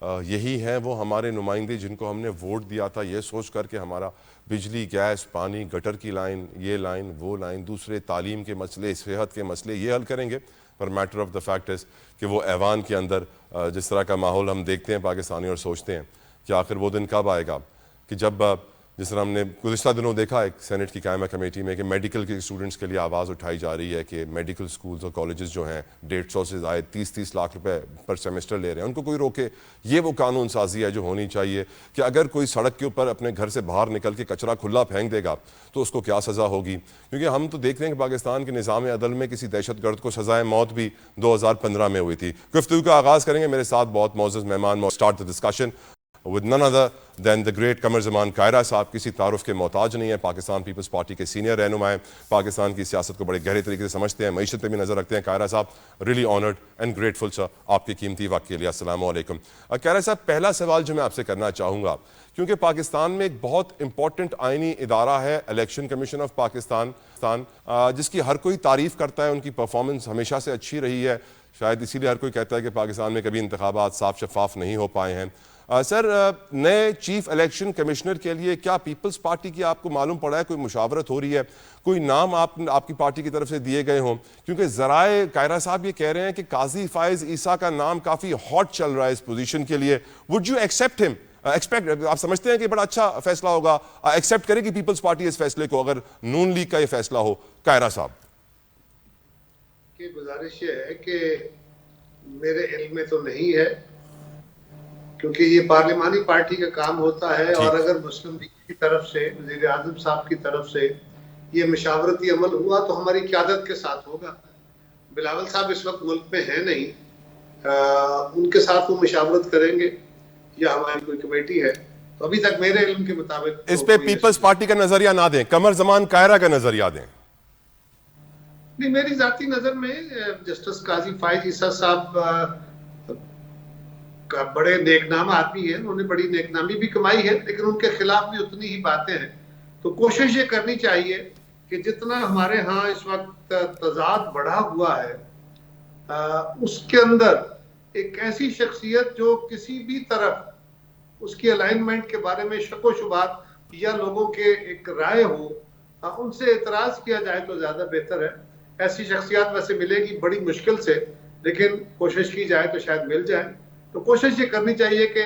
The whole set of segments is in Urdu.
یہی ہیں وہ ہمارے نمائندے جن کو ہم نے ووٹ دیا تھا یہ سوچ کر کہ ہمارا بجلی، گیس، پانی، گٹر کی لائن، یہ لائن، وہ لائن، دوسرے تعلیم کے مسئلے، صحت کے مسئلے یہ حل کریں گے. پر matter of the fact is کہ وہ ایوان کے اندر جس طرح کا ماحول ہم دیکھتے ہیں پاکستانی اور سوچتے ہیں کہ آخر وہ دن کب آئے گا کہ جب جس طرح ہم نے گزشتہ دنوں دیکھا ایک سینٹ کی قائمہ کمیٹی میں کہ میڈیکل کے اسٹوڈنٹس کے لیے آواز اٹھائی جا رہی ہے کہ میڈیکل سکولز اور کالجز جو ہیں 150 سے زائد 30 لاکھ روپے پر سیمسٹر لے رہے ہیں ان کو کوئی روکے. یہ وہ قانون سازی ہے جو ہونی چاہیے کہ اگر کوئی سڑک کے اوپر اپنے گھر سے باہر نکل کے کچرا کھلا پھینک دے گا تو اس کو کیا سزا ہوگی. کیونکہ ہم تو دیکھ رہے ہیں کہ پاکستان کے نظام عدل میں کسی دہشت گرد کو سزائے موت بھی 2015 میں ہوئی تھی. گفتگو کا آغاز کریں گے میرے ساتھ بہت معزز مہمان. Start the discussion with none other than the great Qamar Zaman Kaira صاحب. کسی تعارف کے محتاج نہیں ہیں، پاکستان پیپلز پارٹی کے سینئر رہنما ہیں، پاکستان کی سیاست کو بڑے گہرے طریقے سے سمجھتے ہیں، معیشت پہ بھی نظر رکھتے ہیں. کائرہ صاحب ریلی آنرڈ اینڈ گریٹفل سر آپ کے قیمتی وقت کے لیے. السلام علیکم. کائرہ صاحب پہلا سوال جو میں آپ سے کرنا چاہوں گا کیونکہ پاکستان میں ایک بہت امپورٹنٹ آئینی ادارہ ہے الیکشن کمیشن آف پاکستان جس کی ہر کوئی تعریف کرتا ہے، ان کی پرفارمنس ہمیشہ سے اچھی رہی ہے، شاید اسی لیے ہر کوئی کہتا ہے کہ پاکستان میں کبھی انتخابات صاف شفاف نہیں ہو پائے ہیں. سر نئے چیف الیکشن کمشنر کے لیے کیا پیپلز پارٹی کی آپ کو معلوم پڑا ہے کوئی مشاورت ہو رہی ہے، کوئی نام آپ کی پارٹی کی طرف سے دیے گئے ہوں؟ کیونکہ ذرائع کائرہ صاحب یہ کہہ رہے ہیں کہ قاضی فائز عیسیٰ کا نام کافی ہاٹ چل رہا ہے اس پوزیشن کے لیے. وڈ یو ایکسیپٹ ہم؟ آپ سمجھتے ہیں کہ بڑا اچھا فیصلہ ہوگا، ایکسیپٹ کرے گی پیپلز پارٹی اس فیصلے کو اگر نون لیگ کا یہ فیصلہ ہو؟ کائرہ صاحب کی گزارش یہ ہے کہ میرے علم میں تو نہیں ہے کیونکہ یہ پارلیمانی پارٹی کا کام ہوتا ہے، اور اگر مسلم لیگ کی طرف سے وزیر اعظم صاحب کی طرف سے یہ مشاورتی عمل ہوا تو ہماری قیادت کے ساتھ ہوگا. بلاول صاحب اس وقت ملک میں ہیں نہیں، ان کے ساتھ وہ مشاورت کریں گے یا ہماری کوئی کمیٹی ہے. تو ابھی تک میرے علم کے مطابق اس پہ پیپلز پارٹی کا نظریہ نہ دیں، قمر زمان کائرہ کا نظریہ دیں. نہیں، میری ذاتی نظر میں جسٹس قاضی فائز عیسیٰ صاحب بڑے نیک نام آدمی ہیں، انہوں نے بڑی نیک نامی بھی کمائی ہے، لیکن ان کے خلاف بھی اتنی ہی باتیں ہیں. تو کوشش یہ کرنی چاہیے کہ جتنا ہمارے ہاں اس وقت تضاد بڑھا ہوا ہے اس کے اندر ایک ایسی شخصیت جو کسی بھی طرف اس کی الائنمنٹ کے بارے میں شک و شبہات یا لوگوں کے ایک رائے ہو ان سے اعتراض کیا جائے تو زیادہ بہتر ہے. ایسی شخصیات ویسے ملے گی بڑی مشکل سے، لیکن کوشش کی جائے تو شاید مل جائے. تو کوشش یہ کرنی چاہیے کہ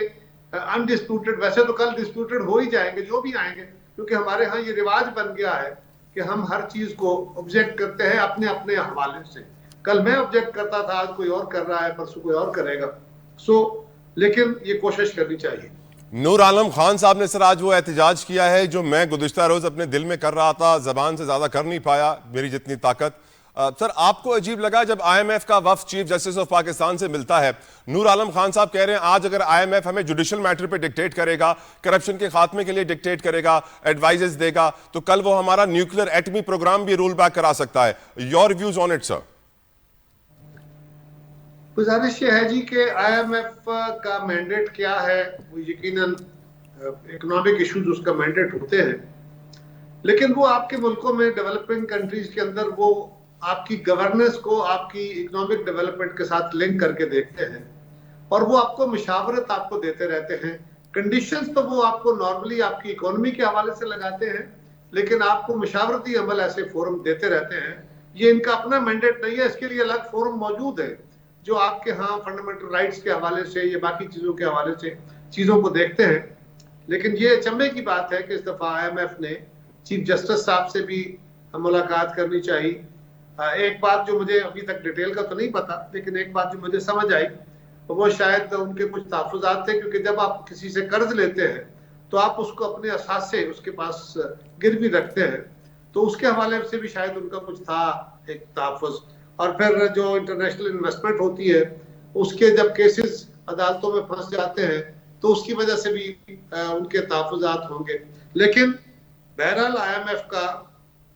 انڈسپیوٹڈ، ویسے تو کل ڈسپیوٹڈ ہو ہی جائیں گے جو بھی آئیں گے، کیونکہ ہمارے ہاں یہ رواج بن گیا ہے کہ ہم ہر چیز کو آبجیکٹ کرتے ہیں اپنے اپنے حوالے سے. کل میں آبجیکٹ کرتا تھا، آج کوئی اور کر رہا ہے، پرسوں کوئی اور کرے گا. لیکن یہ کوشش کرنی چاہیے. نور عالم خان صاحب نے سر آج وہ احتجاج کیا ہے جو میں گزشتہ روز اپنے دل میں کر رہا تھا، زبان سے زیادہ کر نہیں پایا میری جتنی طاقت. سر آپ کو عجیب لگا جب آئی ایم ایف کا وفد چیف جسٹس آف پاکستان سے ملتا ہے؟ نور عالم خان صاحب کہہ رہے ہیں آج اگر آئی ایم ایف ہمیں جوڈیشل میٹر پہ ڈکٹیٹ کرے گا، کرپشن کے خاتمے کے لیے ڈکٹیٹ کرے گا، ایڈوائزز دے گا، تو کل وہ ہمارا نیوکلیر ایٹمی پروگرام بھی رول بیک کرا سکتا ہے. Your views on it sir? گزارش یہ ہے جی کہ آئی ایم ایف کا مینڈیٹ کیا ہے، وہ یقیناً اکنامک ایشوز اس کا مینڈیٹ ہوتے ہیں، لیکن وہ آپ کے ملکوں میں ڈیولپنگ کنٹریز کے اندر وہ آپ کی گورننس کو آپ کی اکنامک ڈیولپمنٹ کے ساتھ لنک کر کے دیکھتے ہیں، اور وہ آپ کو مشاورت آپ کو دیتے رہتے ہیں. کنڈیشنز تو وہ آپ کو نارملی آپ کی اکانومی کے حوالے سے لگاتے ہیں، لیکن آپ کو مشاورتی عمل ایسے فورم دیتے رہتے ہیں. یہ ان کا اپنا مینڈیٹ نہیں ہے، اس کے لیے الگ فورم موجود ہے جو آپ کے ہاں فنڈامنٹل رائٹس کے حوالے سے یا باقی چیزوں کے حوالے سے چیزوں کو دیکھتے ہیں. لیکن یہ چمبے کی بات ہے کہ اس دفعہ آئی ایم ایف نے چیف جسٹس صاحب سے بھی ملاقات کرنی چاہیے. ایک بات جو مجھے ابھی تک ڈیٹیل کا تو نہیں پتا، لیکن ایک بات جو مجھے سمجھ آئی وہ شاید ان کے کچھ تحفظات تھے، کیونکہ جب آپ کسی سے قرض لیتے ہیں تو آپ اس کو اپنے اثاثے اس کے پاس گروی رکھتے ہیں، تو اس کے حوالے سے بھی شاید ان کا کچھ تھا ایک تحفظ. اور پھر جو انٹرنیشنل انویسٹمنٹ ہوتی ہے اس کے جب کیسز عدالتوں میں پھنس جاتے ہیں تو اس کی وجہ سے بھی ان کے تحفظات ہوں گے. لیکن بہرحال آئی ایم ایف کا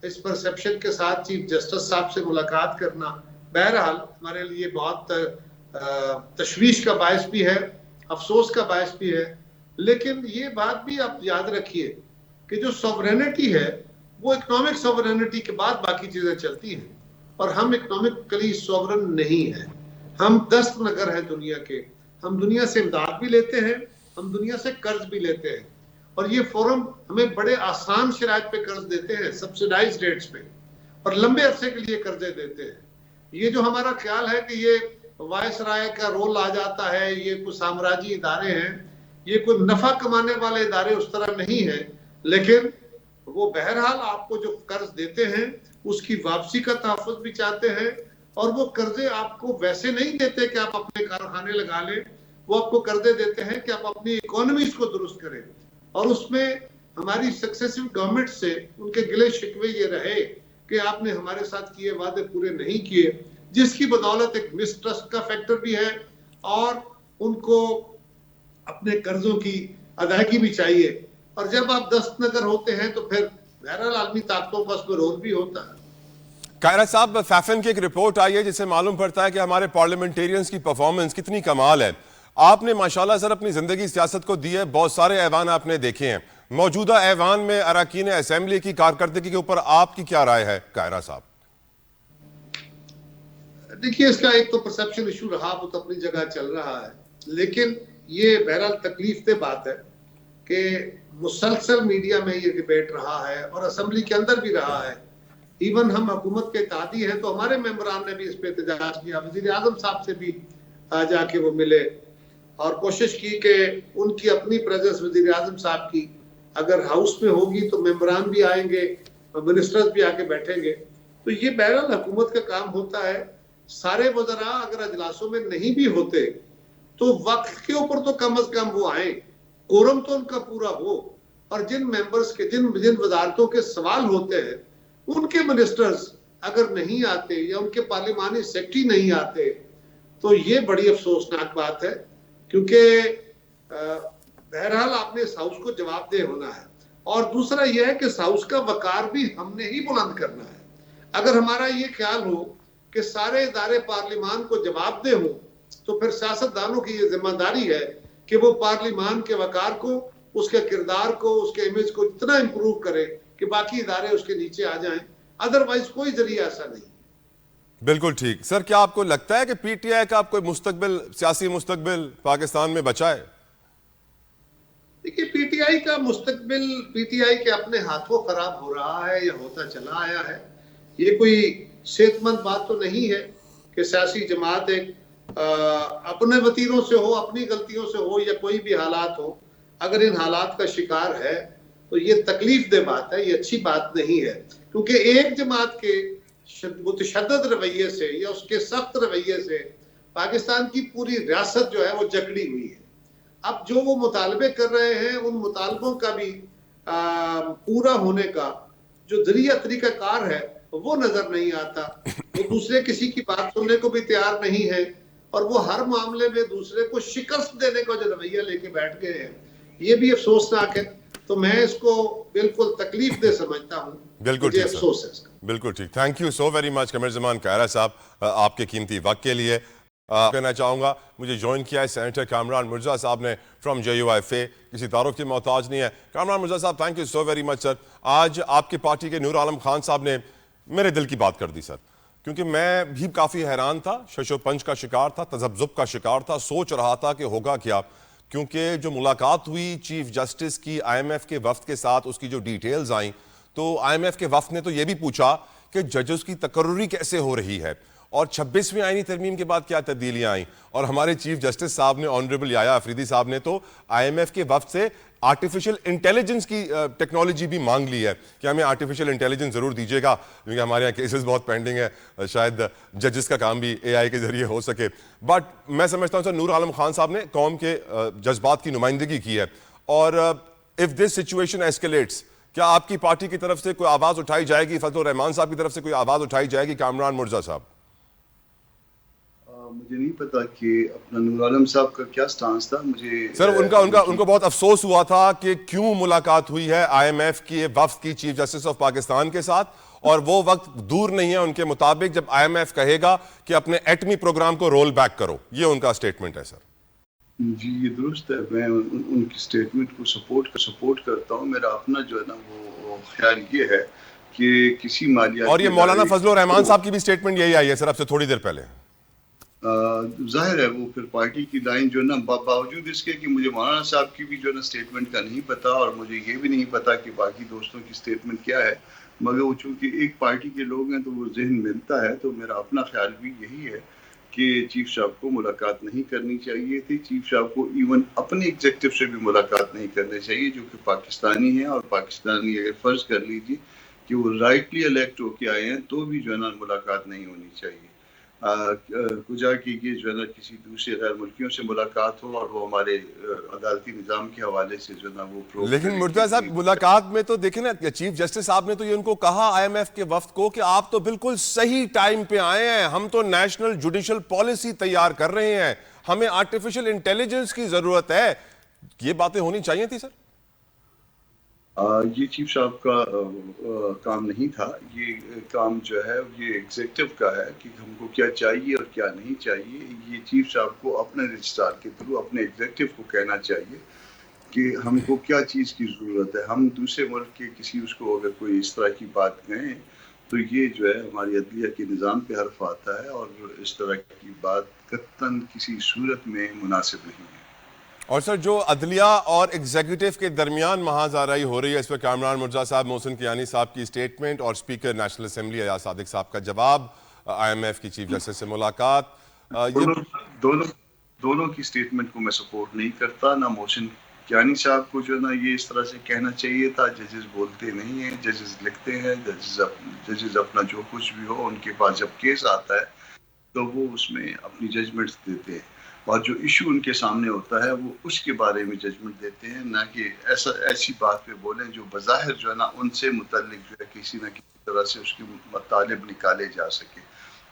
اس پرسپشن کے ساتھ چیف جسٹس صاحب سے ملاقات کرنا بہرحال ہمارے لیے بہت تشویش کا باعث بھی ہے، افسوس کا باعث بھی ہے. لیکن یہ بات بھی آپ یاد رکھیے کہ جو سوورینٹی ہے وہ اکنامک سوورینٹی کے بعد باقی چیزیں چلتی ہیں، اور ہم اکنامکلی سوورن نہیں ہیں. ہم دست نگر ہیں دنیا کے. ہم دنیا سے امداد بھی لیتے ہیں, ہم دنیا سے قرض بھی لیتے ہیں, اور یہ فورم ہمیں بڑے آسان شرائط پہ قرض دیتے ہیں, سبسیڈائز ریٹس پہ, اور لمبے عرصے کے لیے قرضے دیتے ہیں. یہ جو ہمارا خیال ہے کہ یہ وائس رائے کا رول آ جاتا ہے, یہ کوئی سامراجی ادارے ہیں, یہ کوئی نفع کمانے والے ادارے اس طرح نہیں ہیں, لیکن وہ بہرحال آپ کو جو قرض دیتے ہیں اس کی واپسی کا تحفظ بھی چاہتے ہیں, اور وہ قرضے آپ کو ویسے نہیں دیتے کہ آپ اپنے کارخانے لگا لیں, وہ آپ کو قرضے دیتے ہیں کہ آپ اپنی اکانومیز کو درست کریں. اور اس میں ہماری سکسیسو گورنمنٹ سے ان کے گلے شکوے یہ رہے کہ آپ نے ہمارے ساتھ کیے وعدے پورے نہیں کیے, جس کی بدولت ایک مسٹرسٹ کا فیکٹر بھی ہے, اور ان کو اپنے قرضوں کی ادائیگی بھی چاہیے. اور جب آپ دست نگر ہوتے ہیں تو پھر بہرحال عالمی طاقتوں کا اس میں رول بھی ہوتا ہے. کائرہ صاحب, فیفن کی ایک رپورٹ آئی ہے جس سے معلوم پڑتا ہے کہ ہمارے پارلیمنٹیرینز کی پرفارمنس کتنی کمال ہے. آپ نے ماشاءاللہ سر اپنی زندگی سیاست کو دی ہے, بہت سارے ایوان آپ نے دیکھے ہیں. موجودہ ایوان میں اراکین اسمبلی کی کارکردگی کے اوپر آپ کی کیا رائے ہے کائرہ صاحب؟ دیکھیے, اس کا ایک تو پرسپشن ایشو رہا, وہ تو اپنی جگہ چل رہا ہے, لیکن یہ بہرحال تکلیف دہ بات ہے کہ مسلسل میڈیا میں یہ ڈیبیٹ رہا ہے اور اسمبلی کے اندر بھی رہا ہے. ایون ہم حکومت کے اتحادی ہیں تو ہمارے ممبران نے بھی اس پہ احتجاج کیا, وزیر اعظم صاحب سے بھی جا کے وہ ملے اور کوشش کی کہ ان کی اپنی پریزنس وزیر اعظم صاحب کی اگر ہاؤس میں ہوگی تو ممبران بھی آئیں گے, منسٹرز بھی آ کے بیٹھیں گے. تو یہ بہرحال حکومت کا کام ہوتا ہے. سارے وزراء اگر اجلاسوں میں نہیں بھی ہوتے تو وقت کے اوپر تو کم از کم وہ آئیں, کورم تو ان کا پورا ہو, اور جن ممبرز کے جن وزارتوں کے سوال ہوتے ہیں ان کے منسٹرز اگر نہیں آتے یا ان کے پارلیمانی سیکرٹری نہیں آتے تو یہ بڑی افسوسناک بات ہے, کیونکہ بہرحال آپ نے اس ہاؤس کو جواب دہ ہونا ہے. اور دوسرا یہ ہے کہ اس ہاؤس کا وقار بھی ہم نے ہی بلند کرنا ہے. اگر ہمارا یہ خیال ہو کہ سارے ادارے پارلیمان کو جواب دہ ہوں تو پھر سیاستدانوں کی یہ ذمہ داری ہے کہ وہ پارلیمان کے وقار کو, اس کے کردار کو, اس کے امیج کو اتنا امپروو کرے کہ باقی ادارے اس کے نیچے آ جائیں. ادروائز کوئی ذریعہ ایسا نہیں. بالکل ٹھیک. سر, کیا آپ کو لگتا ہے کہ پی ٹی آئی کا کوئی مستقبل, سیاسی مستقبل پاکستان میں بچا ہے؟ دیکھیے, پی ٹی آئی کا مستقبل پی ٹی آئی کے اپنے ہاتھوں خراب ہو رہا ہے یا ہوتا چلا آیا ہے. یہ کوئی صحت مند بات تو نہیں ہے کہ سیاسی جماعت ایک اپنے وتیروں سے ہو, اپنی غلطیوں سے ہو یا کوئی بھی حالات ہو, اگر ان حالات کا شکار ہے تو یہ تکلیف دہ بات ہے, یہ اچھی بات نہیں ہے. کیونکہ ایک جماعت کے متشدد رویے سے یا اس کے سخت رویے سے پاکستان کی پوری ریاست جو ہے وہ جکڑی ہوئی ہے. اب جو وہ مطالبے کر رہے ہیں ان مطالبوں کا بھی پورا ہونے کا جو طریقہ کار ہے وہ نظر نہیں آتا. وہ دوسرے کسی کی بات سننے کو بھی تیار نہیں ہے, اور وہ ہر معاملے میں دوسرے کو شکست دینے کا جو رویہ لے کے بیٹھ گئے ہیں, یہ بھی افسوسناک ہے. تو میں اس کو بالکل تکلیف دہ سمجھتا ہوں. بالکل ٹھیک سر, بالکل ٹھیک. تھینک یو سو ویری مچ قمر زمان کائرہ صاحب آپ کے قیمتی وقت کے لیے. کہنا چاہوں گا مجھے جوائن کیا ہے سینیٹر کامران مرزا صاحب نے فرام JUIFA, کسی تعارف کی محتاج نہیں ہے. کامران مرزا صاحب, thank you so very much sir. آج آپ کی پارٹی کے نور عالم خان صاحب نے میرے دل کی بات کر دی سر, کیونکہ میں بھی کافی حیران تھا, شش و پنج کا شکار تھا, تذبذب کا شکار تھا, سوچ رہا تھا کہ ہوگا کیا. کیونکہ جو ملاقات ہوئی چیف جسٹس کی IMF کے وفد کے ساتھ, اس کی جو ڈیٹیلز آئیں تو IMF کے وفد نے تو یہ بھی پوچھا کہ ججز کی تقرری کیسے ہو رہی ہے, اور 26ویں آئینی ترمیم کے بعد کیا تبدیلیاں آئیں. اور ہمارے چیف جسٹس صاحب نے, آنریبل یایا افریدی صاحب نے تو IMF کے وفد سے آرٹیفیشل انٹیلیجنس کی ٹیکنالوجی بھی مانگ لی ہے کہ ہمیں آرٹیفیشل انٹیلیجنس ضرور دیجیے گا, کیونکہ ہمارے یہاں کیسز بہت پینڈنگ ہے, شاید ججز کا کام بھی AI کے ذریعے ہو سکے. بٹ میں سمجھتا ہوں سر نور عالم خان صاحب نے قوم کے جذبات کی نمائندگی کی ہے, اور اف دس سچویشن ایسکیلیٹس, کیا آپ کی پارٹی کی طرف سے کوئی آواز اٹھائی جائے گی, فضل الرحمان صاحب کی طرف سے کوئی آواز اٹھائی جائے گی؟ کامران مرزا صاحب. مجھے نہیں پتا کہ اپنا نور عالم صاحب کا کیا سٹانس تھا. مجھے سر ان کو بہت افسوس ہوا تھا کہ کیوں ملاقات ہوئی ہے IMF کی وفد کی چیف جسٹس آف پاکستان کے ساتھ, اور وہ وقت دور نہیں ہے ان کے مطابق جب IMF کہے گا کہ اپنے ایٹمی پروگرام کو رول بیک کرو. یہ ان کا سٹیٹمنٹ ہے سر. جی یہ درست ہے, میں ان کی سٹیٹمنٹ کو سپورٹ کرتا ہوں. میرا اپنا جو ہے نا وہ خیال یہ ہے کہ کسی مالیاتی, اور یہ مولانا فضل الرحمان صاحب کی بھی سٹیٹمنٹ یہی آئی ہے سر اب سے تھوڑی دیر پہلے. ظاہر ہے وہ پھر پارٹی کی لائن جو ہے نا، باوجود اس کے کہ مجھے مولانا صاحب کی بھی جو ہے نا اسٹیٹمنٹ کا نہیں پتا، اور مجھے یہ بھی نہیں پتا کہ باقی دوستوں کی اسٹیٹمنٹ کیا ہے، مگر وہ چونکہ ایک پارٹی کے لوگ ہیں تو وہ ذہن ملتا ہے. تو میرا اپنا خیال بھی یہی ہے کہ چیف صاحب کو ملاقات نہیں کرنی چاہیے تھی. چیف صاحب کو ایون اپنے ایگزیکٹو سے بھی ملاقات نہیں کرنی چاہیے، جو کہ پاکستانی ہیں، اور پاکستانی اگر فرض کر لیجیے کہ وہ رائٹلی الیکٹ ہو کے آئے ہیں تو بھی جو ہے نا ملاقات نہیں ہونی چاہیے. کجا کی جو ہے نا کسی دوسرے غیر ملکیوں سے ملاقات ہو اور وہ ہمارے عدالتی نظام کے حوالے سے جو ہے نا وہ لیکن مرتضیٰ صاحب ملاقات میں تو دیکھیں نا، چیف جسٹس صاحب نے تو یہ ان کو کہا آئی ایم ایف کے وفد کو کہ آپ تو بالکل صحیح ٹائم پہ آئے ہیں، ہم تو نیشنل جوڈیشل پالیسی تیار کر رہے ہیں، ہمیں آرٹیفیشل انٹیلیجنس کی ضرورت ہے. یہ باتیں ہونی چاہیے تھی سر. یہ چیف صاحب کا کام نہیں تھا. یہ کام جو ہے یہ ایگزیکٹو کا ہے کہ ہم کو کیا چاہیے اور کیا نہیں چاہیے. یہ چیف صاحب کو اپنے رجسٹرار کے تھرو اپنے ایگزیکٹو کو کہنا چاہیے کہ ہم کو کیا چیز کی ضرورت ہے. ہم دوسرے ملک کے کسی اس کو اگر کوئی اس طرح کی بات کہیں تو یہ جو ہے ہماری عدلیہ کے نظام پہ حرف آتا ہے، اور اس طرح کی بات قطعاً کسی صورت میں مناسب نہیں ہے. اور سر جو عدلیہ اور ایگزیکٹو کے درمیان محاذ آرائی ہو رہی ہے، اس پر کامران مرزا صاحب، محسن کیانی صاحب کی اسٹیٹمنٹ اور speaker national assembly Ayaz Sadiq صاحب کا جواب، آئی ایم ایف کی چیف جسٹس سے ملاقات، دونوں کی اسٹیٹمنٹ کو میں سپورٹ نہیں کرتا. نہ محسن کیانی صاحب کو جو ہے نا یہ اس طرح سے کہنا چاہیے تھا. ججز بولتے نہیں ہیں، ججز لکھتے ہیں، ججز اپنا جو کچھ بھی ہو ان کے پاس جب کیس آتا ہے تو وہ اس میں اپنی ججمنٹس دیتے ہیں، اور جو ایشو ان کے سامنے ہوتا ہے وہ اس کے بارے میں ججمنٹ دیتے ہیں، نہ کہ ایسی بات پہ بولیں جو بظاہر جو ہے نا ان سے متعلق جو ہے کسی نہ کسی طرح سے اس کے مطالب نکالے جا سکے.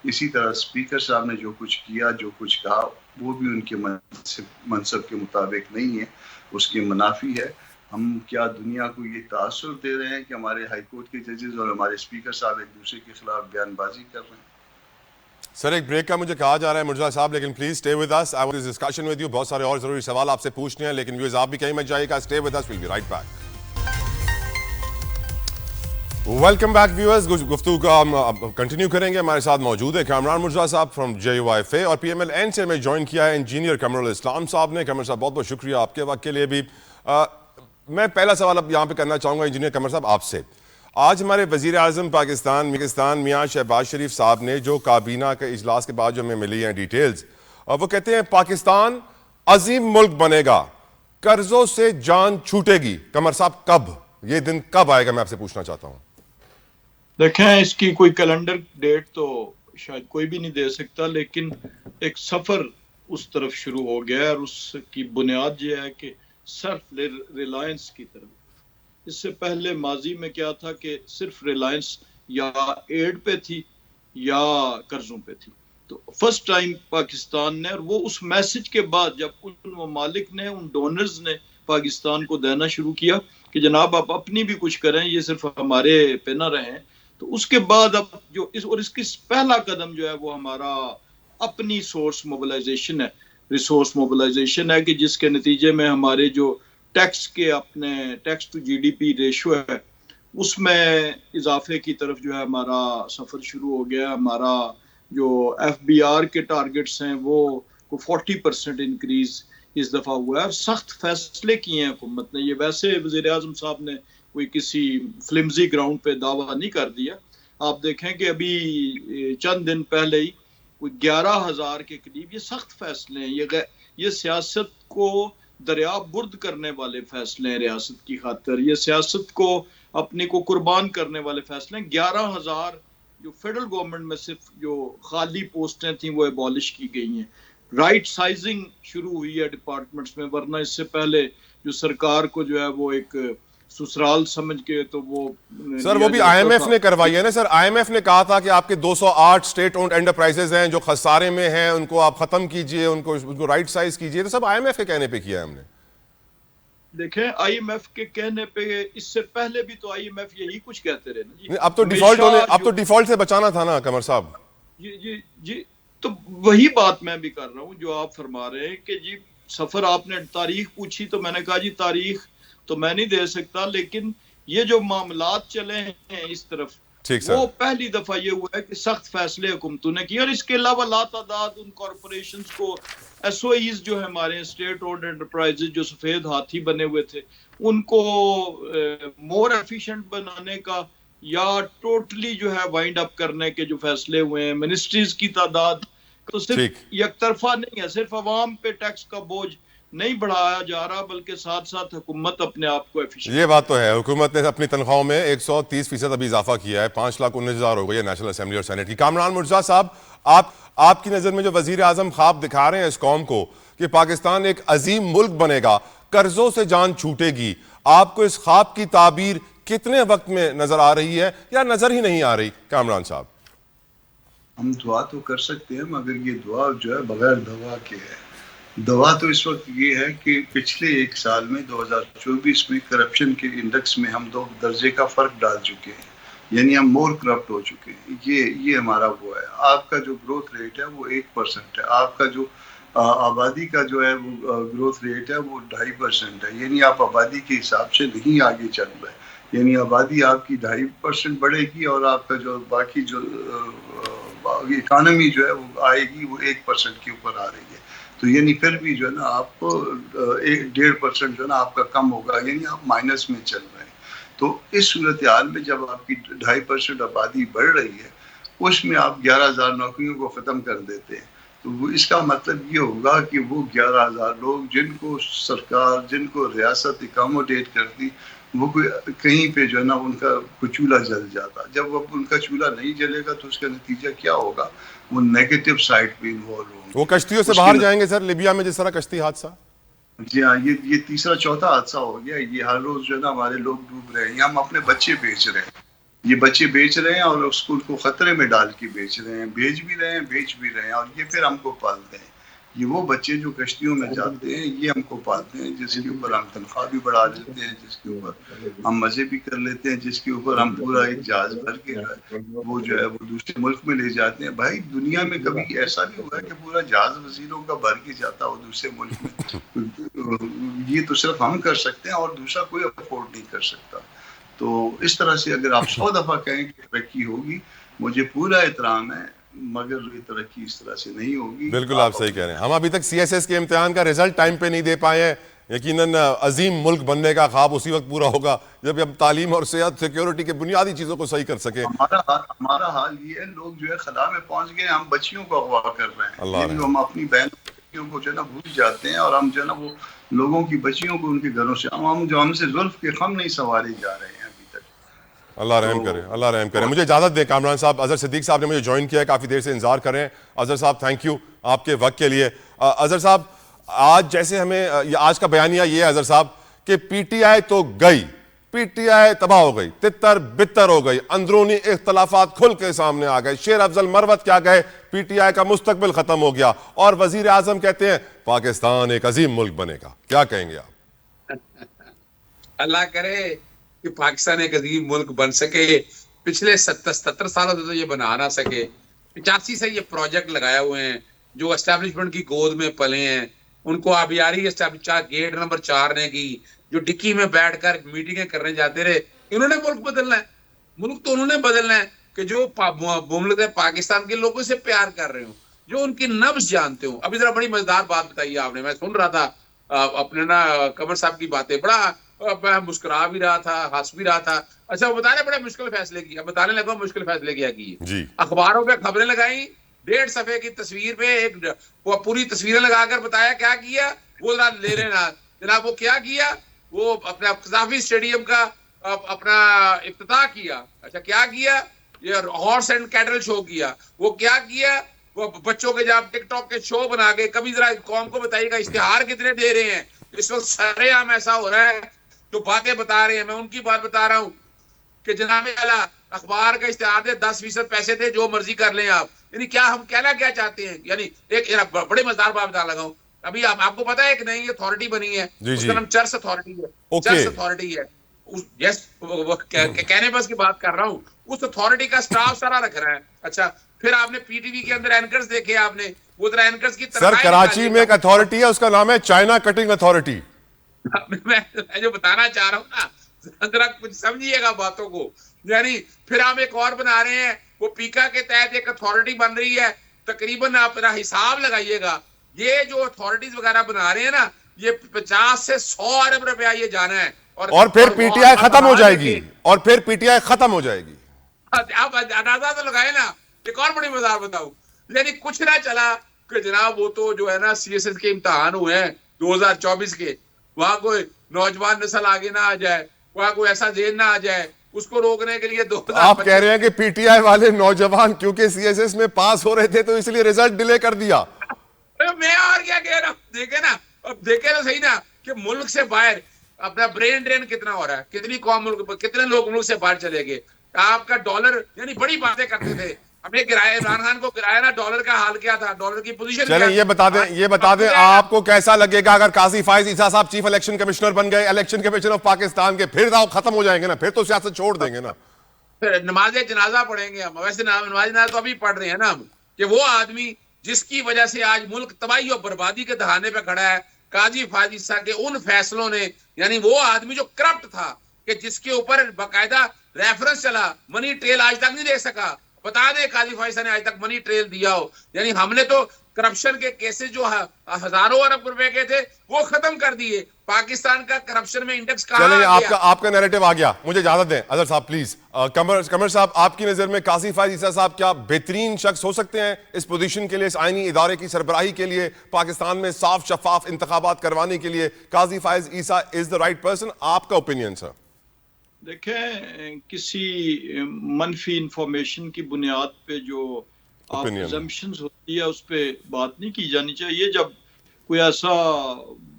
اسی طرح اسپیکر صاحب نے جو کچھ کیا، جو کچھ کہا، وہ بھی ان کے منصب کے مطابق نہیں ہے، اس کے منافی ہے. ہم کیا دنیا کو یہ تاثر دے رہے ہیں کہ ہمارے ہائی کورٹ کے ججز اور ہمارے اسپیکر صاحب ایک دوسرے کے خلاف بیان بازی کر رہے ہیں؟ سر ایک بریک کا مجھے کہا جا رہا ہے مرزا صاحب، لیکن please stay with us. I want to discussion with you. بہت سارے اور ضروری سوال آپ سے پوچھنے ہیں، لیکن ویوز آپ بھی کہیں مت جائیے گا. Stay with us, we'll be right back. Welcome back viewers. گفتگو کا ہم کنٹینیو کریں گے. ہمارے ساتھ موجود ہے کامران مرزا صاحب فرام JUIFA، اور PMLN سے ہمیں جوائن کیا ہے انجینئر قمر الاسلام صاحب نے. قمر صاحب بہت بہت شکریہ آپ کے وقت کے لیے بھی. میں پہلا سوال اب یہاں پہ کرنا چاہوں گا انجینئر قمر صاحب آپ سے. آج ہمارے وزیر اعظم پاکستان میاں شہباز شریف صاحب نے جو کابینہ کے اجلاس کے بعد جو ہمیں ملی ہیں ڈیٹیلز، وہ کہتے ہیں پاکستان عظیم ملک بنے گا، قرضوں سے جان چھوٹے گی. قمر صاحب کب یہ دن کب آئے گا، میں آپ سے پوچھنا چاہتا ہوں. دیکھیں اس کی کوئی کیلنڈر ڈیٹ تو شاید کوئی بھی نہیں دے سکتا، لیکن ایک سفر اس طرف شروع ہو گیا ہے، اور اس کی بنیاد یہ ہے کہ سیلف ریلائنس کی طرف. اس سے پہلے ماضی میں کیا تھا کہ صرف ریلائنس یا ایڈ پہ تھی یا قرضوں پہ تھی. تو فرسٹ ٹائم پاکستان نے، اور وہ اس میسج کے بعد جب ان ممالک نے، ان ڈونرز نے پاکستان کو دینا شروع کیا کہ جناب آپ اپنی بھی کچھ کریں، یہ صرف ہمارے پہ نہ رہیں. تو اس کے بعد اب جو اس کی پہلا قدم جو ہے وہ ہمارا اپنی سورس موبلائزیشن ہے، ریسورس موبلائزیشن ہے، کہ جس کے نتیجے میں ہمارے جو ٹیکس کے اپنے ٹیکس ٹو GDP ریشو ہے اس میں اضافے کی طرف جو ہے ہمارا سفر شروع ہو گیا. ہمارا جو FBR کے ٹارگٹس ہیں وہ 40% انکریز اس دفعہ ہوا ہے، اور سخت فیصلے کیے ہیں حکومت نے. یہ ویسے وزیر اعظم صاحب نے کوئی کسی فلمزی گراؤنڈ پہ دعویٰ نہیں کر دیا. آپ دیکھیں کہ ابھی چند دن پہلے ہی کوئی 11,000 کے قریب یہ سخت فیصلے ہیں، یہ سیاست کو دریا برد کرنے والے فیصلے ہیں ریاست کی خاطر، یہ سیاست کو اپنے کو قربان کرنے والے فیصلے ہیں. 11,000 جو فیڈرل گورنمنٹ میں صرف جو خالی پوسٹیں تھیں وہ ایبالش کی گئی ہیں. رائٹ سائزنگ شروع ہوئی ہے ڈپارٹمنٹس میں، ورنہ اس سے پہلے جو سرکار کو جو ہے وہ ایک سسرال سمجھ کے تو وہ سر وہ بھی IMF نے کروائی ہے نا سر. IMF نے کہا تھا کہ آپ کے 208 اسٹیٹ اونڈ انٹرپرائزز ہیں جو خسارے میں ہیں، ان کو آپ ختم کیجئے، ان کو رائٹ سائز کیجئے. تو سب IMF کے کہنے پہ کیا ہے ہم نے. دیکھیں IMF کے کہنے پہ، اس سے پہلے بھی تو IMF یہی کچھ کہتے رہے نا جی. اب تو ڈیفالٹ سے بچانا تھا نا قمر صاحب. جی تو وہی بات میں بھی کر رہا ہوں جو آپ فرما رہے ہیں کہ جی سفر، آپ نے تاریخ پوچھی تو میں نے کہا جی تاریخ تو میں نہیں دے سکتا، لیکن یہ جو معاملات چلے ہیں اس طرف ٹھیک سر. وہ پہلی دفعہ یہ ہوا ہے کہ سخت فیصلے حکومتوں نے کیے, اور اس کے علاوہ لاتعداد ان کارپوریشنز کو, ایس او ایز جو ہے ہمارے اسٹیٹ اونڈ انٹرپرائزز جو سفید ہاتھی بنے ہوئے تھے, ان کو مور ایفیشینٹ بنانے کا یا ٹوٹلی جو ہے وائنڈ اپ کرنے کے جو فیصلے ہوئے ہیں. منسٹریز کی تعداد تو صرف یک طرفہ نہیں ہے, صرف عوام پہ ٹیکس کا بوجھ نہیں بڑھایا جا رہا, بلکہ ساتھ ساتھ حکومت اپنے آپ کو ایفیشینٹ. یہ بات تو ہے, حکومت نے اپنی تنخواہوں میں 130% ابھی اضافہ کیا ہے, 5,19,000 ہو گئی ہے نیشنل اسمبلی اور سینٹ کی. کامران مرزا صاحب, آپ کی نظر میں جو وزیر اعظم خواب دکھا رہے ہیں اس قوم کو کہ پاکستان ایک عظیم ملک بنے گا, قرضوں سے جان چھوٹے گی, آپ کو اس خواب کی تعبیر کتنے وقت میں نظر آ رہی ہے یا نظر ہی نہیں آ رہی؟ کامران صاحب, ہم دعا تو کر سکتے ہیں, مگر یہ دعا جو ہے بغیر دوا کے ہے. دوا تو اس وقت یہ ہے کہ پچھلے ایک سال میں 2024 میں کرپشن کے انڈیکس میں ہم 2 درجے کا فرق ڈال چکے ہیں, یعنی ہم مور کرپٹ ہو چکے ہیں. یہ ہمارا وہ ہے. آپ کا جو گروتھ ریٹ ہے وہ 1% ہے, آپ کا جو آبادی کا جو ہے وہ گروتھ ریٹ ہے وہ 2.5% ہے, یعنی آپ آبادی کے حساب سے نہیں آگے چل رہے. یعنی آبادی آپ کی 2.5% بڑھے گی اور آپ کا جو باقی جو اکانومی جو ہے وہ آئے گی وہ 1% کے اوپر آ رہی ہے. تو یعنی پھر بھی جو ہے نا آپ 1.5% جو ہے نا آپ کا کم ہوگا, یعنی آپ مائنس میں چل رہے ہیں. تو اس صورتحال میں جب آپ کی 2.5% آبادی بڑھ رہی ہے, اس میں آپ 11,000 نوکریوں کو ختم کر دیتے ہیں, تو اس کا مطلب یہ ہوگا کہ وہ 11,000 لوگ جن کو سرکار, جن کو ریاست اکاموڈیٹ کرتی, وہ کہیں پہ جو ہے نا ان کا چولہا جل جاتا. جب وہ ان کا چولہا نہیں جلے گا تو اس کا نتیجہ کیا ہوگا؟ وہ نیگیٹو سائڈ پہ انوالو ہوں گے. وہ کشتیوں سے باہر جائیں گے سر, لیبیا میں جس طرح کشتی حادثہ. جی ہاں, یہ تیسرا چوتھا حادثہ ہو گیا. یہ ہر روز جو ہے نا ہمارے لوگ ڈوب رہے ہیں. ہم اپنے بچے بیچ رہے ہیں, یہ بچے بیچ رہے ہیں اور اسکول کو خطرے میں ڈال کے بیچ رہے ہیں, بیچ بھی رہے ہیں, اور یہ پھر ہم کو پالتے ہیں. یہ وہ بچے جو کشتیوں میں جاتے ہیں یہ ہم کو پالتے ہیں, جس کے اوپر ہم تنخواہ بھی بڑھا لیتے ہیں, جس کے اوپر ہم مزے بھی کر لیتے ہیں, جس کے اوپر ہم پورا ایک جہاز بھر کے وہ جو ہے وہ دوسرے ملک میں لے جاتے ہیں. بھائی دنیا میں کبھی ایسا بھی ہوا ہے کہ پورا جہاز وزیروں کا بھر کے جاتا ہو دوسرے ملک میں؟ یہ تو صرف ہم کر سکتے ہیں اور دوسرا کوئی افورڈ نہیں کر سکتا. تو اس طرح سے اگر آپ 100 دفعہ کہیں کہ ترقی ہوگی, مجھے پورا احترام ہے, مگر یہ ترقی اس طرح سے نہیں ہوگی. بالکل آپ صحیح کہہ رہے ہیں. ہم ابھی تک CSS کے امتحان کا رزلٹ ٹائم پہ نہیں دے پائے ہیں. یقیناً عظیم ملک بننے کا خواب اسی وقت پورا ہوگا جب ہم تعلیم اور صحت, سیکیورٹی کے بنیادی چیزوں کو صحیح کر سکیں. ہمارا حال یہ ہے, لوگ جو ہے خلا میں پہنچ گئے, ہم بچیوں کو اغوا کر رہے ہیں. ہم اپنی بہنوں کو جو ہے نا بھول جاتے ہیں, اور ہم جو ہے نا وہ لوگوں کی بچیوں کو ان کے گھروں سے, ہم سے زلف کے خم نہیں سنوارے جا رہے ہیں ابھی تک. اللہ رحم کرے, اللہ رحم کرے. مجھے اجازت دیں کامران صاحب. اظہر صدیق صاحب نے مجھے جوائن کیا ہے, کافی دیر سے انتظار کر رہے ہیں. اظہر صاحب تھینک یو آپ کے وقت کے لیے. اظہر صاحب, آج جیسے ہمیں آج کا بیانیہ یہ ہے اظہر صاحب کہ پی ٹی آئی تو گئی, پی ٹی آئی تباہ ہو گئی, تتر بتر ہو گئی, اندرونی اختلافات کھل کے سامنے آ گئے, شیر افضل مروت کیا گئے, پی ٹی آئی کا مستقبل ختم ہو گیا, اور وزیر اعظم کہتے ہیں پاکستان ایک عظیم ملک بنے گا. کیا کہیں گے آپ؟ اللہ کرے کہ پاکستان ایک عظیم ملک بن سکے. پچھلے 77 سالوں سے تو یہ بنا نہ سکے. 85 سے یہ پروجیکٹ لگائے ہوئے ہیں, جو اسٹیبلشمنٹ کی گود میں پلے ہیں, ان کو آبیاری گیٹ نمبر 4 نے کی, جو ڈکی میں بیٹھ کر میٹنگیں کرنے جاتے رہے. انہوں نے ملک بدلنا ہے, ملک تو انہوں نے بدلنا ہے کہ جو مملکت پاکستان کے لوگوں سے پیار کر رہے ہوں, جو ان کی نبض جانتے ہوں. ابھی ذرا بڑی مزیدار بات بتائی آپ نے, میں سن رہا تھا اپنے نا قمر صاحب کی باتیں, بڑا میں مسکرا بھی رہا تھا, ہنس بھی رہا تھا. اچھا, وہ بتانے بڑے مشکل فیصلے کیا, بتانے لگا مشکل فیصلے کیا کیے. اخباروں پہ خبریں لگائیں, 1.5 صفحے کی تصویر پہ ایک پوری تصویریں لگا کر بتایا کیا کیا. وہ لے لینا جناب, وہ کیا کیا, وہ اپنا قذافی اسٹیڈیم کا اپنا افتتاح کیا. اچھا, کیا کیا, یہ ہارس اینڈ کیٹل شو کیا. وہ کیا کیا, وہ بچوں کے جب ٹک ٹاک کے شو بنا کے. کبھی ذرا قوم کو بتائیے گا اشتہار کتنے دے رہے ہیں اس وقت. سارے عام ایسا ہو رہا ہے, جو باتیں بتا رہے ہیں, میں ان کی بات بتا رہا ہوں کہ جناب اعلیٰ اخبار کا اشتہار دے, 10% پیسے دے, جو مرضی کر لیں آپ. یعنی کیا ہم کہنا کیا چاہتے ہیں؟ یعنی ایک بڑے مزدار بات بتا لگا ہوں. ابھی آپ کو پتا ہے ایک نئی اتھارٹی بنی ہے, اس کا نام چرس اتھارٹی ہے. چرس اتھارٹی ہے, کہنے بس کی بات کر رہا ہوں. اس اتھارٹی کا سٹاف سارا رکھ رہا ہے. اچھا, پھر آپ نے پی ٹی وی کے اندر اینکرز دیکھے, آپ نے وہ ذرا اینکرز کی سر کراچی میں ایک اتھارٹی ہے, اس کا نام ہے چائنا کٹنگ اتھارٹی. میں جو بتانا چاہ رہا ہوں نا, ذرا کچھ سمجھیے گا باتوں کو. یعنی پھر ہم ایک اور بنا رہے ہیں, وہ پیکا کے تحت ایک اتھارٹی بن رہی ہے, تقریباً آپ میرا حساب لگائیے گا, یہ جو اتھارٹیز وغیرہ بنا رہے ہیں نا, یہ 50 سے 100 ارب روپیہ یہ جانا ہے. اور پھر پی ٹی آئی ختم ہو جائے گی, اور پھر پی ٹی آئی ختم ہو جائے گی. آپ اندازہ تو لگائے نا. ایک اور بڑی مزار بتاؤں, یعنی کچھ نہ چلا کہ جناب وہ تو جو ہے نا سی ایس ایس کے امتحان ہوئے ہیں 2024 کے, وہاں کوئی نوجوان نسل آگے نہ آ جائے, وہاں کوئی ایسا ذہن نہ آ جائے, اس کو روکنے کے لیے 2025. آپ کہہ رہے ہیں کہ پی ٹی آئی والے نوجوان کیونکہ سی ایس ایس میں پاس ہو رہے تھے تو اس لیے رزلٹ ڈیلے کر دیا. میں اور کیا کہہ رہا ہوں, دیکھیں نا, اب دیکھیں تو صحیح نا کہ ملک سے باہر اپنا برین ڈرین کتنا ہو رہا ہے, کتنی قوم ملک, کتنے لوگ ملک سے باہر چلے گئے. آپ کا ڈالر, یعنی بڑی باتیں کرتے تھے, ہم نے گرایا, عمران خان کو گرایا نا, ڈالر کا حال کیا تھا, ڈالر کی پوزیشن. چلیں یہ بتا دیں آپ کو کیسا لگے گا اگر قاضی فائز عیسیٰ صاحب چیف الیکشن کمشنر بن گئے, الیکشن کمیشن آف پاکستان کے, پھر آپ ختم ہو جائیں گے نا, پھر تو سیاست چھوڑ دیں گے نا. پھر نماز جنازہ پڑھیں گے ہم, ویسے نماز جنازہ تو ابھی پڑھ رہے ہیں نا ہم, کہ وہ آدمی جس کی وجہ سے آج ملک تباہی اور بربادی کے دہانے پہ کھڑا ہے, قاضی فائز عیسیٰ کے ان فیصلوں نے, یعنی وہ آدمی جو کرپٹ تھا, کہ جس کے اوپر باقاعدہ ریفرنس چلا, منی ٹریل آج تک نہیں دے سکا. بتا دے قاضی فائز نے آج تک منی ٹریل دیا ہو. یعنی ہم نے تو کرپشن کے کیسز جو ہزاروں ارب روپے کے تھے وہ ختم کر دیے. پاکستان کا کرپشن میں انڈیکس کہاں چلیں آ گیا؟ آپ کا نیریٹو آ گیا, مجھے اجازت دیں اظہر صاحب پلیز. قمر صاحب, آپ کی نظر میں قاضی فائز عیسیٰ صاحب کیا بہترین شخص ہو سکتے ہیں اس پوزیشن کے لیے, اس آئینی ادارے کی سربراہی کے لیے, پاکستان میں صاف شفاف انتخابات کروانے کے لیے قاضی فائز عیسیٰ از دا رائٹ پرسن؟ آپ کا اوپینین سر. دیکھیں, کسی منفی انفارمیشن کی بنیاد پہ جو assumptions ہوتی ہے اس پہ بات نہیں کی جانی چاہیے. جب کوئی ایسا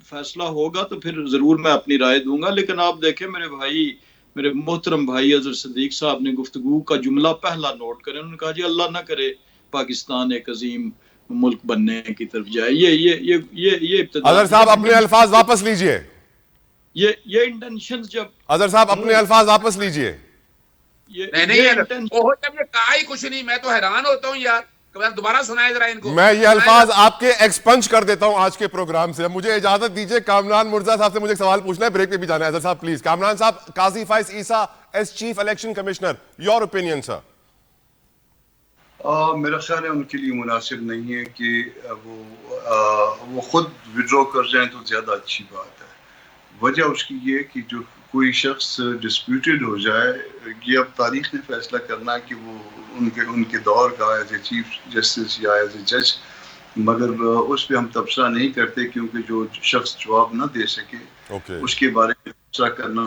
فیصلہ ہوگا تو پھر ضرور میں اپنی رائے دوں گا. لیکن آپ دیکھیں میرے محترم بھائی اظہر صدیق صاحب نے گفتگو کا جملہ پہلا نوٹ کریں, انہوں نے کہا جی اللہ نہ کرے پاکستان ایک عظیم ملک بننے کی طرف جائے. یہ ابتدا. اظہر صاحب اپنے الفاظ واپس لیجئے. یہ انٹینشنز جب اظہر صاحب اپنے الفاظ واپس لیجئے. نہیں, وہ جب یہ کہا ہی کچھ نہیں, میں تو حیران ہوتا ہوں یار. دوبارہ سنائے ذرا ان کو. میں یہ الفاظ آپ کے ایکسپنج کر دیتا ہوں آج کے پروگرام سے. مجھے اجازت دیجئے, کامران مرزا صاحب سے مجھے ایک سوال پوچھنا ہے, بریک پہ بھی جانا ہے. اظہر صاحب پلیز. کامران صاحب, Qazi Faez Isa as chief election commissioner, your opinion sir. میرا خیال ہے ان کے لیے مناسب نہیں ہے کہ وہ خود وڈرا کر جائیں تو زیادہ اچھی بات ہے. وجہ اس کی یہ کہ جو کوئی شخص ڈسپیوٹیڈ ہو جائے, یہ اب تاریخ نے فیصلہ کرنا ہے کہ وہ ان کے دور کا ایز اے چیف جسٹس یا ایز اے جج, مگر اس پہ ہم تبصرہ نہیں کرتے کیونکہ جو شخص جواب نہ دے سکے اس کے بارے میں تبصرہ کرنا,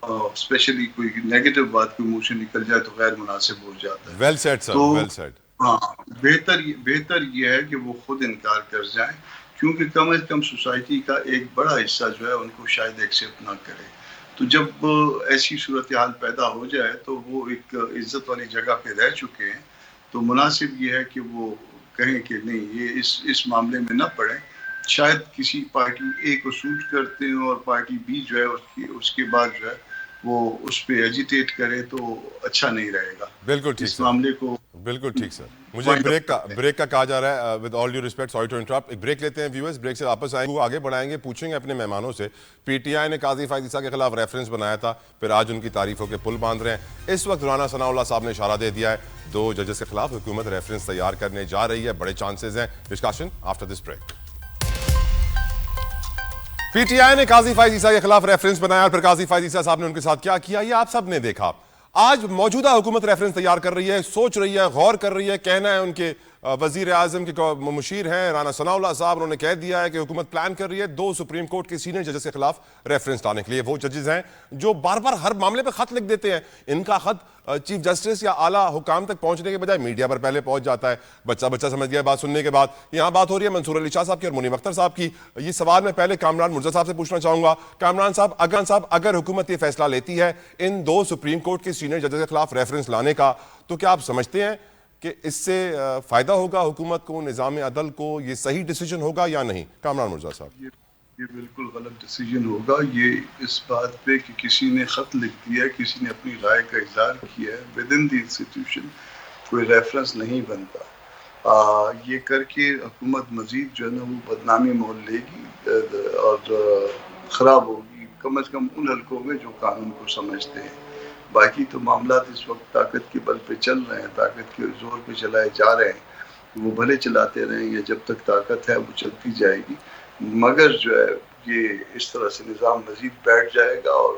اسپیشلی کوئی نیگیٹو بات کوئی منہ سے نکل جائے تو غیر مناسب ہو جاتا ہے. ویل سیڈ سر, ویل سیڈ. ہاں, بہتر یہ ہے کہ وہ خود انکار کر جائیں, کیونکہ کم از کم سوسائٹی کا ایک بڑا حصہ جو ہے ان کو شاید ایکسیپٹ نہ کرے. تو جب ایسی صورتحال پیدا ہو جائے تو وہ ایک عزت والی جگہ پہ رہ چکے ہیں, تو مناسب یہ ہے کہ وہ کہیں کہ نہیں, یہ اس معاملے میں نہ پڑیں. شاید کسی پارٹی اے کو سوٹ کرتے ہیں اور پارٹی بی جو ہے اس کے بعد جو ہے وہ اس پہ ایجیٹیٹ کرے تو اچھا نہیں رہے گا. بالکل ٹھیک اس معاملے کو بالکل ٹھیک سر. مجھے بریک کا کہا جا رہا ہے. With all due respect, sorry to interrupt. ایک بریک لیتے ہیں ویورز, بریک سے واپس آئیں گے, آگے بڑھائیں گے, پوچھیں گے اپنے مہمانوں سے. پی ٹی آئی نے قاضی فائز عیسیٰ کے خلاف ریفرنس بنایا تھا, پھر آج ان کی تعریفوں کے پل باندھ رہے ہیں. اس وقت رانا ثناء اللہ صاحب نے اشارہ دے دیا ہے 2 ججز کے خلاف حکومت ریفرنس تیار کرنے جا رہی ہے, بڑے چانسز ہیں. Discussion after this break. P T I نے قاضی فائز عیسیٰ کے خلاف ریفرنس بنایا اور پھر قاضی فائز عیسیٰ صاحب نے ان کے ساتھ کیا کیا یہ آپ سب نے دیکھا. آج موجودہ حکومت ریفرنس تیار کر رہی ہے, سوچ رہی ہے, غور کر رہی ہے. کہنا ہے ان کے وزیر اعظم کے مشیر ہیں رانا ثناء اللہ صاحب, انہوں نے کہہ دیا ہے کہ حکومت پلان کر رہی ہے 2 سپریم کورٹ کے سینئر ججز کے خلاف ریفرنس لانے کے لیے. وہ ججز ہیں جو بار بار ہر معاملے پہ خط لکھ دیتے ہیں. ان کا خط چیف جسٹس یا اعلیٰ حکام تک پہنچنے کے بجائے میڈیا پر پہلے پہنچ جاتا ہے. بچہ سمجھ گیا بات سننے کے بعد. یہاں بات ہو رہی ہے منصور علی شاہ صاحب کی اور منیم اختر صاحب کی. یہ سوال میں پہلے کامران مرزا صاحب سے پوچھنا چاہوں گا. کامران صاحب, اگر حکومت یہ فیصلہ لیتی ہے ان 2 سپریم کورٹ کے سینئر ججز کے خلاف ریفرنس لانے کا, تو کیا آپ سمجھتے ہیں کہ اس سے فائدہ ہوگا حکومت کو, نظام عدل کو, یہ صحیح ڈیسیجن ہوگا یا نہیں؟ کامران مرزا صاحب. یہ بالکل غلط ڈیسیجن ہوگا. یہ اس بات پہ کہ کسی نے خط لکھ دیا ہے, کسی نے اپنی رائے کا اظہار کیا ہے, ود ان دی انسٹیٹیوشن کوئی ریفرنس نہیں بنتا. یہ کر کے حکومت مزید جو ہے نا وہ بدنامی مول لے گی اور خراب ہوگی کم از کم ان حلقوں میں جو قانون کو سمجھتے ہیں. باقی تو معاملات اس وقت طاقت کے بل پہ چل رہے ہیں, طاقت کے زور پہ چلائے جا رہے ہیں. وہ بھلے چلاتے رہیں گے, جب تک طاقت ہے وہ چلتی جائے گی, مگر جو ہے یہ اس طرح سے نظام مزید بیٹھ جائے گا اور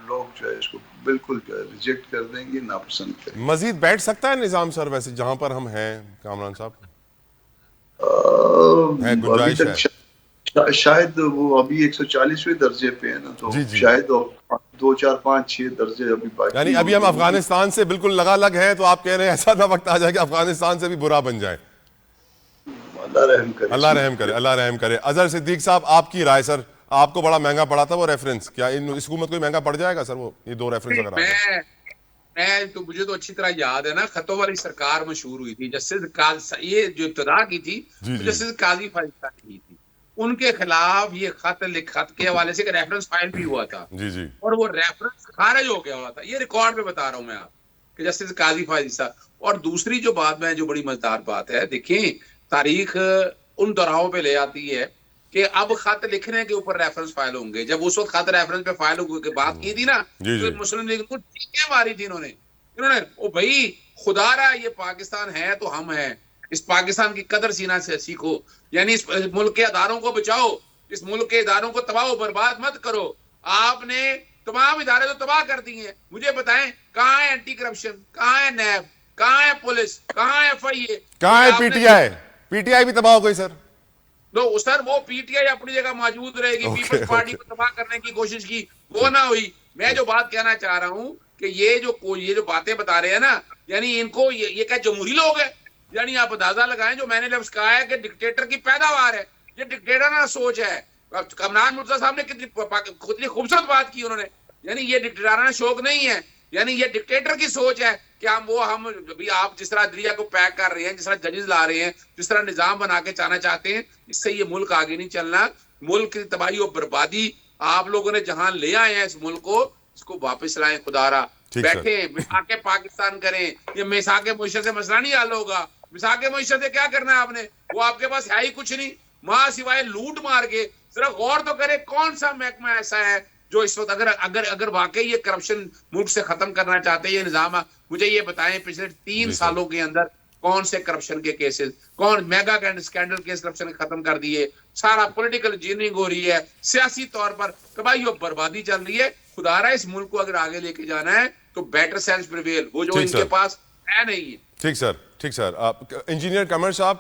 لوگ جو ہے اس کو بالکل جو ہے ریجیکٹ کر دیں گے, ناپسند کریں گے. مزید بیٹھ سکتا ہے نظام سر ویسے جہاں پر ہم ہیں کامران صاحب؟ ہے ابھی گنجائش ہے؟ تک شاید وہ ابھی 140ویں درجے پہ ہے نا, تو جی جی. شاید 2 4 5 6 درجے ابھی باقی. یعنی ابھی ہم افغانستان سے بالکل لگا لگ ہیں, تو آپ کہہ رہے ہیں ایسا نہ وقت آ جائے کہ افغانستان سے بھی برا بن جائے. اللہ رحم کرے, اللہ رحم کرے, اللہ رحم کرے. اظہر صدیق صاحب آپ کی رائے سر, آپ کو بڑا مہنگا پڑا تھا وہ ریفرنس, کیا اس حکومت کو مہنگا پڑ جائے گا سر وہ یہ 2 ریفرنس اگر میں تو مجھے تو اچھی طرح یاد ہے نا, خطوں والی سرکار مشہور ہوئی تھی, جسٹس یہ جو ابتدا کی تھی جسٹس قاضی فاضل نے کی تھی, ان کے خلاف یہ خط کے حوالے سے ریفرنس فائل بھی ہوا تھا جی جی, اور وہ ریفرنس خارج ہو گیا ہوا تھا. یہ ریکارڈ پہ بتا رہا ہوں میں آپ کہ جسٹس قاضی فاضل صاحب. اور دوسری جو بات میں جو بڑی مزیدار بات ہے, دیکھیں تاریخ ان دراؤں پہ لے آتی ہے کہ اب خط لکھنے کے اوپر ریفرنس فائل ہوں گے. جب اس وقت خط ریفرنس پہ فائل ہونے کی بات کی تھی نا, تو مسلم لیگ کو ٹھیکیں ماری تھی انہوں نے او بھائی خدا رہا یہ پاکستان ہے تو ہم ہیں, اس پاکستان کی قدر سینا سے سیکھو, یعنی اس ملک کے اداروں کو بچاؤ, اس ملک کے اداروں کو تباہ و برباد مت کرو. آپ نے تمام ادارے تو تباہ کر دی ہیں. مجھے بتائیں کہاں ہے اینٹی کرپشن, کہاں ہے نیب, کہاں ہے پولیس, کہاں ہے FIA, کہاں ہے P T I? P T I بھی تباہ ہو گئی سر. تو سر وہ PTI اپنی جگہ موجود رہے گی, پیپلز پارٹی کو تباہ کرنے کی کوشش کی, وہ نہ ہوئی. میں جو بات کہنا چاہ رہا ہوں کہ یہ جو باتیں بتا رہے ہیں نا, یعنی ان کو یہ کیا جمہوری لوگ ہیں؟ یعنی آپ اندازہ لگائیں, جو میں نے لفظ کہا ہے کہ ڈکٹیٹر کی پیداوار ہے, یہ ڈکٹیٹر نہ سوچ ہے. کامران مرتضیٰ صاحب نے کتنی خوبصورت بات کی انہوں نے, یعنی یہ ڈکٹیٹرانہ شوق نہیں ہے, یعنی یہ ڈکٹیٹر کی سوچ ہے کہ ہم آپ جس طرح عدلیہ کو پیک کر رہے ہیں, جس طرح ججز لا رہے ہیں, جس طرح نظام بنا کے چاہنا چاہتے ہیں, اس سے یہ ملک آگے نہیں چلنا. ملک کی تباہی اور بربادی آپ لوگوں نے جہاں لے آئے ہیں اس ملک کو, اس کو واپس لائیں. خدا را بیٹھے میثاق پاکستان کریں. یہ میثاق معیشت سے مسئلہ نہیں حل ہوگا. میثاق معیشت سے کیا کرنا ہے آپ نے, وہ آپ کے پاس ہے ہی کچھ نہیں, ماں سوائے لوٹ مار کے. ذرا غور تو کرے کون سا محکمہ ایسا ہے جو اس وقت اگر واقعی یہ کرپشن ملک سے ختم کرنا چاہتے ہیں, یہ نظام, مجھے یہ بتائیں پچھلے 3 سالوں کے اندر کون سے کرپشن کے کیسز, کون میگا اسکینڈل کیس کرپشن ختم کر دیے. سارا پولیٹیکل انجینئرنگ ہو رہی ہے, سیاسی طور پر تباہی اور بربادی چل رہی ہے. خدا رہا اس ملک کو اگر آگے لے کے جانا ہے تو بیٹر سینس پریویل, وہ جو ان کے پاس ہے نہیں ہے. ٹھیک سر, ٹھیک سر. انجینئر قمر صاحب,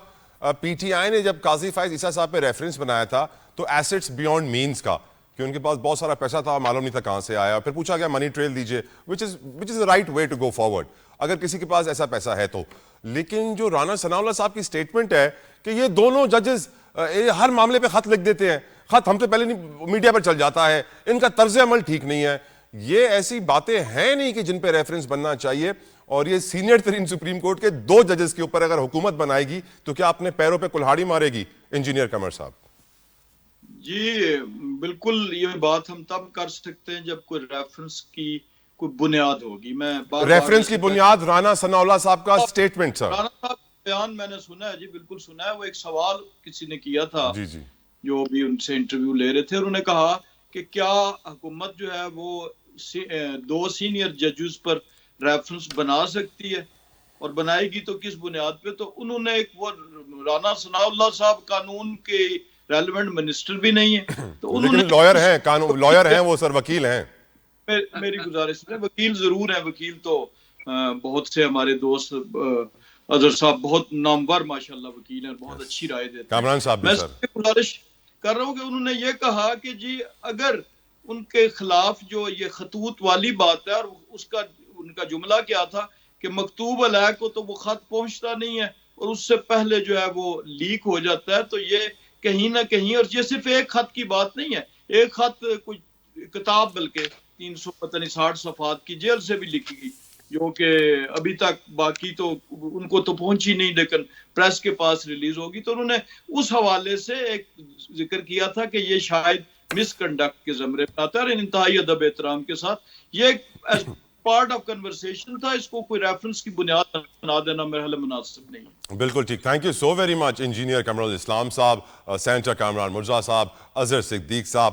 PTI نے جب قاضی فائز عیسیٰ صاحب پہ ریفرنس بنایا تھا تو ایسٹس بیونڈ مینز کا, کہ ان کے پاس بہت سارا پیسہ تھا, معلوم نہیں تھا کہاں سے آیا, پھر پوچھا گیا منی ٹریل دیجیے, which is the right way to go forward اگر کسی کے پاس ایسا پیسہ ہے تو. لیکن جو رانا ثناء اللہ صاحب کی سٹیٹمنٹ ہے کہ یہ دونوں ججز ہر معاملے پہ خط لکھ دیتے ہیں, خط ہم سے پہلے نہیں میڈیا پر چل جاتا ہے, ان کا طرز عمل ٹھیک نہیں ہے, یہ ایسی باتیں ہیں نہیں کہ جن پہ ریفرنس بننا چاہیے. اور یہ سینئر ترین سپریم کورٹ کے 2 ججز کے اوپر اگر حکومت بنائے گی تو کیا اپنے پیروں پہ کلہاڑی مارے گی انجینئر قمر صاحب؟ جی بالکل, یہ بات ہم تب کر سکتے ہیں جب کوئی ریفرنس کی کوئی بنیاد ہوگی. میں ریفرنس کی بنیاد رانا ثناء اللہ صاحب کا سٹیٹمنٹ سر. رانا صاحب بیان میں نے سنا ہے, جی بالکل سنا ہے. وہ ایک سوال کسی نے کیا تھا, جی جی, جو بھی ان سے انٹرویو لے رہے تھے, انہوں نے کہا کہ کیا حکومت جو ہے وہ 2 سینئر ججز پر ریفرنس بنا سکتی ہے, اور بنائے گی تو کس بنیاد پہ. تو انہوں نے وہ رانا ثناء اللہ صاحب قانون کے ریلیونٹ منسٹر بھی نہیں ہے, تو انہوں نے لائر ہیں, قانون لائر ہیں وہ سر, وکیل ہیں. میری گزارش ہے, وکیل ضرور ہیں, وکیل تو بہت سے ہمارے دوست اظہر صاحب بہت نامور ماشاءاللہ وکیل ہیں, بہت اچھی رائے دیتے ہیں. کامران صاحب بھی سر, میں گزارش کر رہا ہوں کہ انہوں نے یہ کہا کہ جی اگر ان کے خلاف جو یہ خطوط والی بات ہے, اور اس کا ان کا جملہ کیا تھا کہ مکتوب علیہ کو تو وہ خط پہنچتا نہیں ہے اور اس سے پہلے جو ہے وہ لیک ہو جاتا ہے, تو یہ کہیں نہ کہیں, اور یہ صرف ایک خط کی بات نہیں ہے, ایک خط کوئی کتاب بلکہ 360 صفحات کی جیل سے بھی لکھی گئی, جو کہ ابھی تک باقی تو ان کو تو پہنچی نہیں, لیکن پریس کے پاس ریلیز ہوگی. تو انہوں نے اس حوالے سے ایک ذکر کیا تھا کہ یہ شاید مس کنڈکٹ کے زمرے میں آتا ہے, اور انتہائی ادب احترام کے ساتھ یہ پارٹ آف کنورسیشن تھا, اس کو کوئی ریفرنس کی بنیاد بنا دینا میرے خیال مناسب نہیں. بالکل ٹھیک. Thank you so very much engineer Qamar الاسلام صاحب, سینیٹر کامران مرزا صاحب, اظہر صدیق صاحب,